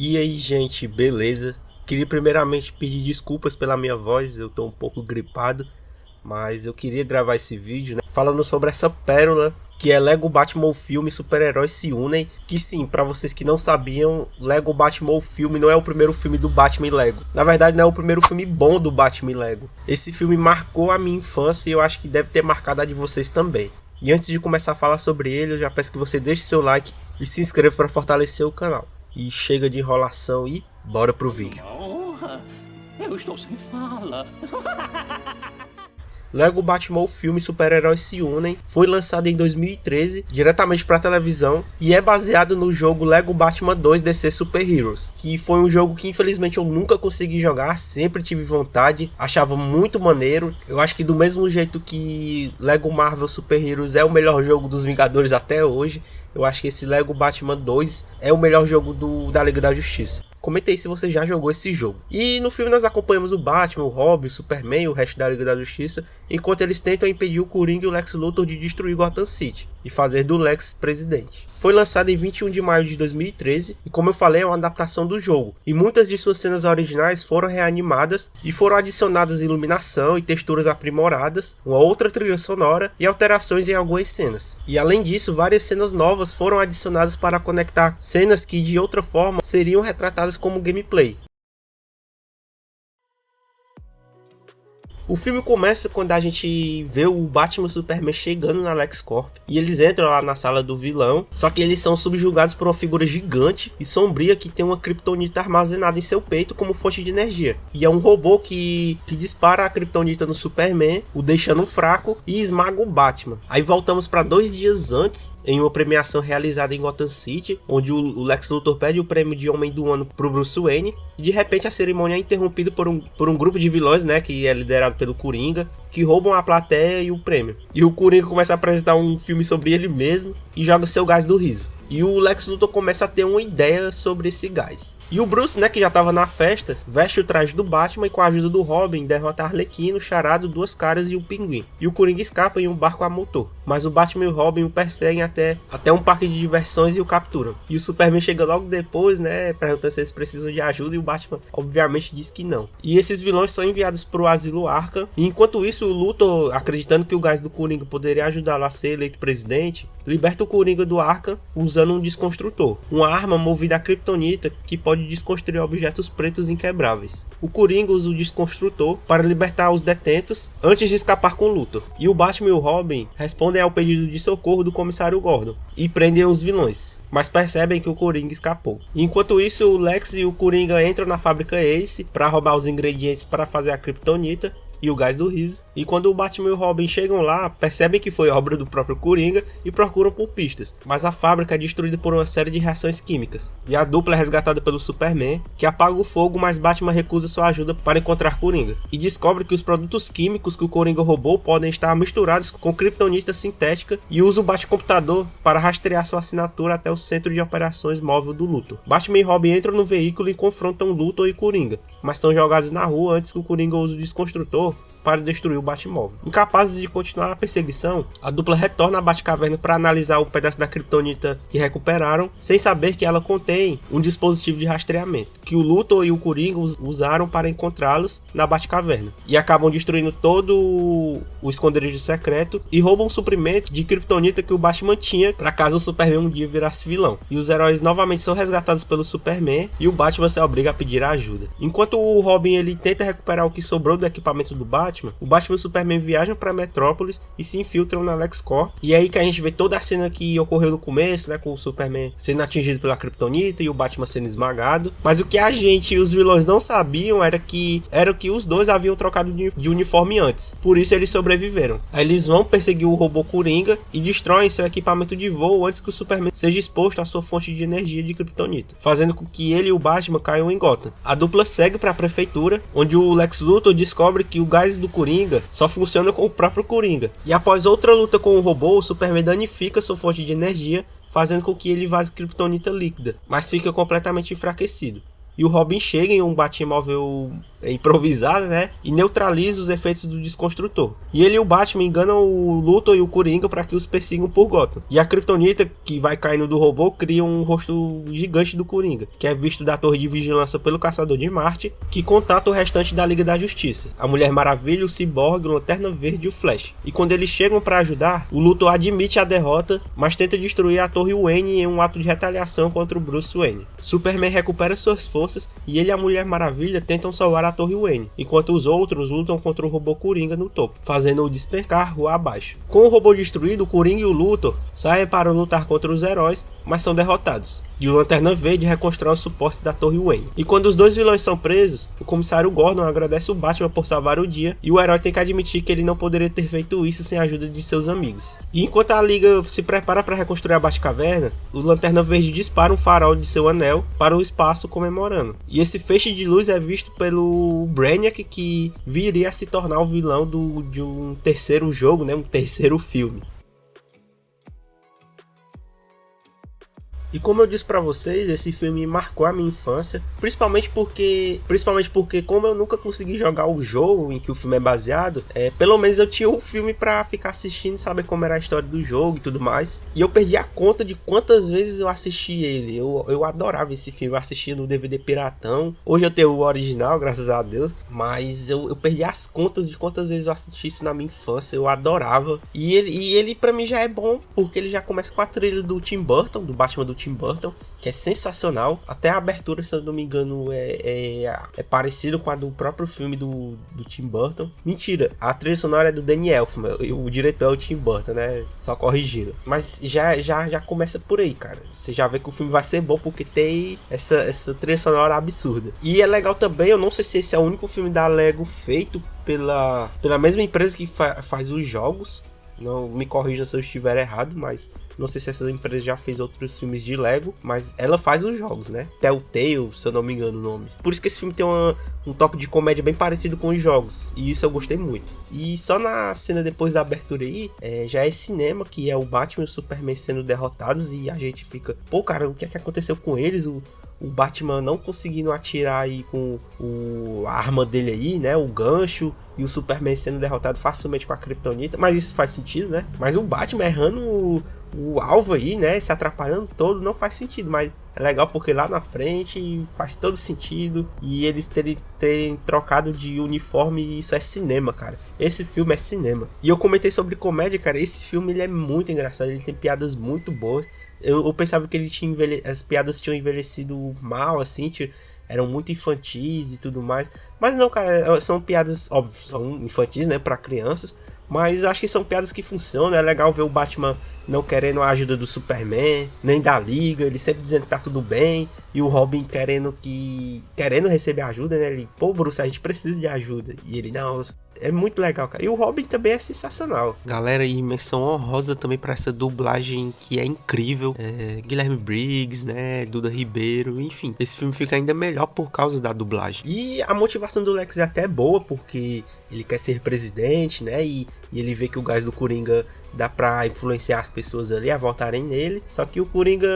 E aí, gente, beleza? Queria primeiramente pedir desculpas pela minha voz, eu tô um pouco gripado, mas eu queria gravar esse vídeo, né, falando sobre essa pérola que é Lego Batman o Filme Super-Heróis se Unem. Que sim, pra vocês que não sabiam, Lego Batman o Filme não é o primeiro filme do Batman e Lego. Na verdade, não é o primeiro filme bom do Batman e Lego. Esse filme marcou a minha infância e eu acho que deve ter marcado a de vocês também. E antes de começar a falar sobre ele, eu já peço que você deixe seu like e se inscreva para fortalecer o canal. E chega de enrolação e bora pro vídeo. Honra! Eu estou sem fala. Lego Batman o Filme Super-Heróis se Unem foi lançado em 2013 diretamente para televisão e é baseado no jogo Lego Batman 2 DC Super Heroes, que foi um jogo que infelizmente eu nunca consegui jogar, sempre tive vontade, achava muito maneiro. Eu acho que do mesmo jeito que Lego Marvel Super Heroes é o melhor jogo dos Vingadores até hoje, eu acho que esse Lego Batman 2 é o melhor jogo da Liga da Justiça. Comenta aí se você já jogou esse jogo. E no filme nós acompanhamos o Batman, o Robin, o Superman e o resto da Liga da Justiça, enquanto eles tentam impedir o Coringa e o Lex Luthor de destruir Gotham City e fazer do Lex presidente. Foi lançado em 21 de maio de 2013 e, como eu falei, é uma adaptação do jogo. E muitas de suas cenas originais foram reanimadas e foram adicionadas iluminação e texturas aprimoradas, uma outra trilha sonora e alterações em algumas cenas. E além disso, várias cenas novas foram adicionadas para conectar cenas que de outra forma seriam retratadas como gameplay. O filme começa quando a gente vê o Batman e o Superman chegando na LexCorp e eles entram lá na sala do vilão, só que eles são subjugados por uma figura gigante e sombria que tem uma kryptonita armazenada em seu peito como fonte de energia. E é um robô que dispara a kryptonita no Superman, o deixando fraco e esmaga o Batman. Aí voltamos para 2 dias antes, em uma premiação realizada em Gotham City, onde o Lex Luthor pede o prêmio de Homem do Ano pro Bruce Wayne. E de repente a cerimônia é interrompida por um grupo de vilões, né, que é liderado pelo Coringa, que roubam a plateia e o prêmio. E o Coringa começa a apresentar um filme sobre ele mesmo e joga seu gás do riso. E o Lex Luthor começa a ter uma ideia sobre esse gás. E o Bruce, né, que já estava na festa, veste o traje do Batman e com a ajuda do Robin derrota Arlequino, Charado, Duas Caras e o Pinguim. E o Coringa escapa em um barco a motor. Mas o Batman e o Robin o perseguem até um parque de diversões e o capturam. E o Superman chega logo depois, né, perguntando se eles precisam de ajuda e o Batman obviamente diz que não. E esses vilões são enviados para o asilo Arkham. E enquanto isso, o Luthor, acreditando que o gás do Coringa poderia ajudá-lo a ser eleito presidente, liberta o Coringa do Arkham usando um desconstrutor, uma arma movida a kryptonita que pode desconstruir objetos pretos inquebráveis. O Coringa usa o desconstrutor para libertar os detentos antes de escapar com o Luthor. E o Batman e o Robin respondem ao pedido de socorro do comissário Gordon e prendem os vilões, mas percebem que o Coringa escapou. Enquanto isso, o Lex e o Coringa entram na fábrica Ace para roubar os ingredientes para fazer a kryptonita e o gás do riso. E quando o Batman e o Robin chegam lá, percebem que foi obra do próprio Coringa e procuram por pistas. Mas a fábrica é destruída por uma série de reações químicas. E a dupla é resgatada pelo Superman, que apaga o fogo, mas Batman recusa sua ajuda para encontrar Coringa. E descobre que os produtos químicos que o Coringa roubou podem estar misturados com kryptonita sintética e usa o Batcomputador para rastrear sua assinatura até o centro de operações móvel do Luthor. Batman e Robin entram no veículo e confrontam Luthor e Coringa, mas são jogados na rua antes que o Coringa use o desconstrutor para destruir o Batmóvel. Incapazes de continuar a perseguição, a dupla retorna à Batcaverna para analisar o pedaço da kryptonita que recuperaram, sem saber que ela contém um dispositivo de rastreamento, que o Luthor e o Coringa usaram para encontrá-los na Batcaverna. E acabam destruindo todo o esconderijo secreto e roubam um suprimento de kryptonita que o Batman tinha para caso o Superman um dia virasse vilão. E os heróis novamente são resgatados pelo Superman e o Batman se obriga a pedir ajuda. Enquanto o Robin ele tenta recuperar o que sobrou do equipamento do Batman, o Batman e o Superman viajam para Metrópolis e se infiltram na LexCorp. E é aí que a gente vê toda a cena que ocorreu no começo, né, com o Superman sendo atingido pela kryptonita e o Batman sendo esmagado. Mas o que a gente e os vilões não sabiam era que os dois haviam trocado de uniforme antes. Por isso eles sobreviveram. Aí eles vão perseguir o robô Coringa e destroem seu equipamento de voo antes que o Superman seja exposto à sua fonte de energia de kryptonita, fazendo com que ele e o Batman caiam em Gotham. A dupla segue para a prefeitura, onde o Lex Luthor descobre que o gás do Coringa só funciona com o próprio Coringa. E após outra luta com o robô, o Superman danifica sua fonte de energia, fazendo com que ele vaze kryptonita líquida, mas fica completamente enfraquecido. E o Robin chega em um Batmóvel improvisada, né? E neutraliza os efeitos do Desconstrutor. E ele e o Batman enganam o Luthor e o Coringa para que os persigam por Gotham. E a Kryptonita, que vai caindo do robô, cria um rosto gigante do Coringa, que é visto da torre de vigilância pelo Caçador de Marte, que contata o restante da Liga da Justiça. A Mulher Maravilha, o Cyborg, o Lanterna Verde e o Flash. E quando eles chegam para ajudar, o Luthor admite a derrota, mas tenta destruir a Torre Wayne em um ato de retaliação contra o Bruce Wayne. Superman recupera suas forças e ele e a Mulher Maravilha tentam salvar a Torre Wayne, enquanto os outros lutam contra o robô Coringa no topo, fazendo-o despencar rua abaixo. Com o robô destruído, o Coringa e o Luthor saem para lutar contra os heróis, mas são derrotados. E o Lanterna Verde reconstrói os suportes da Torre Wayne. E quando os dois vilões são presos, o comissário Gordon agradece o Batman por salvar o dia, e o herói tem que admitir que ele não poderia ter feito isso sem a ajuda de seus amigos. E enquanto a Liga se prepara para reconstruir a Batcaverna, o Lanterna Verde dispara um farol de seu anel para o espaço comemorando. E esse feixe de luz é visto pelo Brainiac, que viria a se tornar o vilão de um terceiro jogo, né? Um terceiro filme. E como eu disse pra vocês, esse filme marcou a minha infância, principalmente porque como eu nunca consegui jogar o jogo em que o filme é baseado, pelo menos eu tinha um filme pra ficar assistindo e saber como era a história do jogo e tudo mais. E eu perdi a conta de quantas vezes eu assisti ele. Eu adorava esse filme, eu assistia no DVD piratão. Hoje eu tenho o original, graças a Deus, mas eu perdi as contas de quantas vezes eu assisti isso na minha infância. Eu adorava. E ele pra mim já é bom, porque ele já começa com a trilha do Tim Burton, do Batman do Tim Burton, que é sensacional. Até a abertura, se eu não me engano, é parecido com a do próprio filme do Tim Burton. Mentira, a trilha sonora é do Danny Elfman, o diretor é o Tim Burton, né? Só corrigindo. Mas já começa por aí, cara. Você já vê que o filme vai ser bom porque tem essa trilha sonora absurda. E é legal também, eu não sei se esse é o único filme da Lego feito pela mesma empresa que faz os jogos. Não me corrija se eu estiver errado, mas não sei se essa empresa já fez outros filmes de Lego, mas ela faz os jogos, né? Telltale, se eu não me engano o nome. Por isso que esse filme tem um toque de comédia bem parecido com os jogos, e isso eu gostei muito. E só na cena depois da abertura aí, já é cinema, que é o Batman e o Superman sendo derrotados, e a gente fica, pô cara, o que é que aconteceu com eles? O Batman não conseguindo atirar aí com a arma dele aí, né? O gancho. E o Superman sendo derrotado facilmente com a Kryptonita. Mas isso faz sentido, né? Mas o Batman errando o alvo aí, né? Se atrapalhando todo, não faz sentido. Mas é legal porque lá na frente faz todo sentido. E eles terem trocado de uniforme, e isso é cinema, cara. Esse filme é cinema. E eu comentei sobre comédia, cara. Esse filme ele é muito engraçado. Ele tem piadas muito boas. Eu pensava que ele as piadas tinham envelhecido mal, assim, eram muito infantis e tudo mais. Mas não, cara, são piadas, óbvio, são infantis, né, pra crianças. Mas acho que são piadas que funcionam. É legal ver o Batman não querendo a ajuda do Superman, nem da Liga, ele sempre dizendo que tá tudo bem. E o Robin querendo receber ajuda, né? Ele, pô, Bruce, a gente precisa de ajuda. E ele, não, é muito legal, cara. E o Robin também é sensacional. Galera, e menção honrosa também pra essa dublagem que é incrível. Guilherme Briggs, né? Duda Ribeiro, enfim. Esse filme fica ainda melhor por causa da dublagem. E a motivação do Lex é até boa, porque ele quer ser presidente, né? E ele vê que o gás do Coringa dá pra influenciar as pessoas ali a votarem nele. Só que o Coringa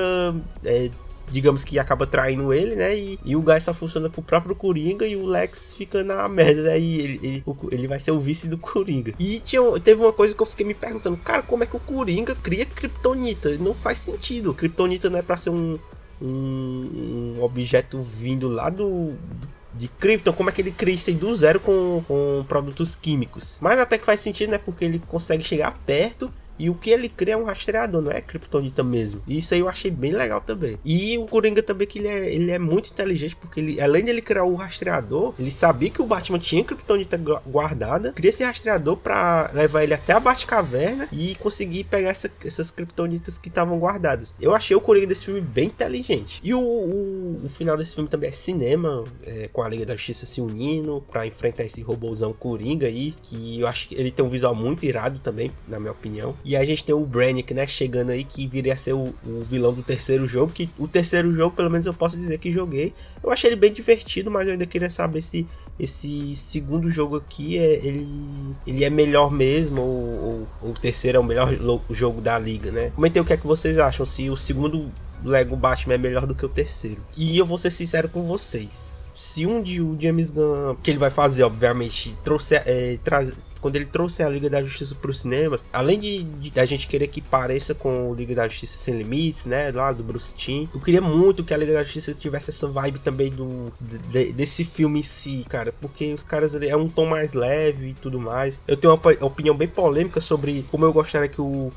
digamos que acaba traindo ele, né? E o gás só funciona pro próprio Coringa, e o Lex fica na merda, né? E ele vai ser o vice do Coringa. E teve uma coisa que eu fiquei me perguntando, cara, como é que o Coringa cria Kryptonita? Não faz sentido. Kryptonita não é pra ser um objeto vindo lá de Krypton. Como é que ele cria isso aí do zero com produtos químicos? Mas até que faz sentido, né? Porque ele consegue chegar perto, e o que ele cria é um rastreador, não é Kryptonita mesmo. E isso aí eu achei bem legal também. E o Coringa também, que ele é muito inteligente, porque ele, além de ele criar o rastreador, ele sabia que o Batman tinha Kryptonita guardada, cria esse rastreador pra levar ele até a Batcaverna e conseguir pegar essas Kryptonitas que estavam guardadas. Eu achei o Coringa desse filme bem inteligente. E o final desse filme também é cinema, com a Liga da Justiça se unindo pra enfrentar esse robôzão Coringa aí, que eu acho que ele tem um visual muito irado também, na minha opinião. E a gente tem o Brainiac, né, chegando aí, que viria a ser o vilão do terceiro jogo. Que o terceiro jogo, pelo menos eu posso dizer que joguei. Eu achei ele bem divertido, mas eu ainda queria saber se esse segundo jogo aqui ele é melhor mesmo, ou o terceiro é o melhor jogo da liga, né? Comentei o que é que vocês acham, se o segundo Lego Batman é melhor do que o terceiro. E eu vou ser sincero com vocês, se um dia o James Gunn, que ele vai fazer, obviamente, quando ele trouxer a Liga da Justiça para os cinemas, além de a gente querer que pareça com o Liga da Justiça Sem Limites, né, lá do Bruce Timm, eu queria muito que a Liga da Justiça tivesse essa vibe também desse filme em si, cara, porque os caras ali é um tom mais leve e tudo mais. Eu tenho uma opinião bem polêmica sobre como eu gostaria que o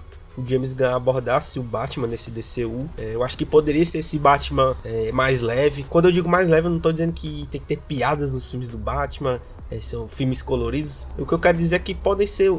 James Gunn abordasse o Batman nesse DCU. Eu acho que poderia ser esse Batman mais leve. Quando eu digo mais leve, eu não tô dizendo que tem que ter piadas nos filmes do Batman, são filmes coloridos. O que eu quero dizer é que pode ser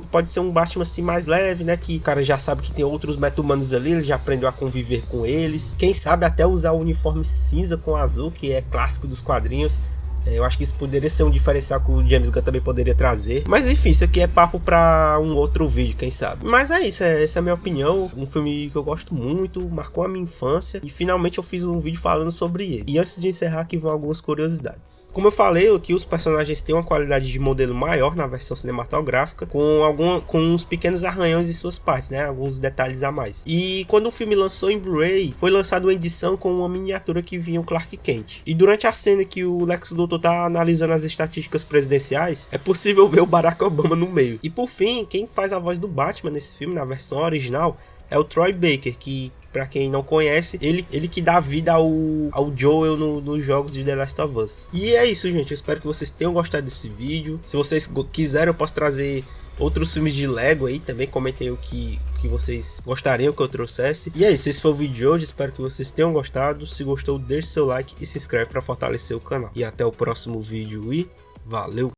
um Batman assim mais leve, né? Que o cara já sabe que tem outros meta-humanos ali, ele já aprendeu a conviver com eles. Quem sabe até usar o uniforme cinza com azul, que é clássico dos quadrinhos. Eu acho que isso poderia ser um diferencial que o James Gunn também poderia trazer. Mas enfim, isso aqui é papo pra um outro vídeo, quem sabe. Mas é isso, essa é a minha opinião. Um filme que eu gosto muito, marcou a minha infância. E finalmente eu fiz um vídeo falando sobre ele. E antes de encerrar, aqui vão algumas curiosidades. Como eu falei, aqui os personagens têm uma qualidade de modelo maior na versão cinematográfica, com uns pequenos arranhões em suas partes, né? Alguns detalhes a mais. E quando o filme lançou em Blu-ray, foi lançado uma edição com uma miniatura que vinha o Clark Kent. E durante a cena que o Lex Luthor tá analisando as estatísticas presidenciais, é possível ver o Barack Obama no meio. E por fim, quem faz a voz do Batman nesse filme, na versão original, é o Troy Baker, que, pra quem não conhece, ele que dá vida ao Joel nos jogos de The Last of Us. E é isso, gente, eu espero que vocês tenham gostado desse vídeo. Se vocês quiserem, eu posso trazer outros filmes de Lego aí também. Comentem o que vocês gostariam que eu trouxesse. E é isso, esse foi o vídeo de hoje, espero que vocês tenham gostado. Se gostou, deixe seu like e se inscreve para fortalecer o canal. E até o próximo vídeo e valeu!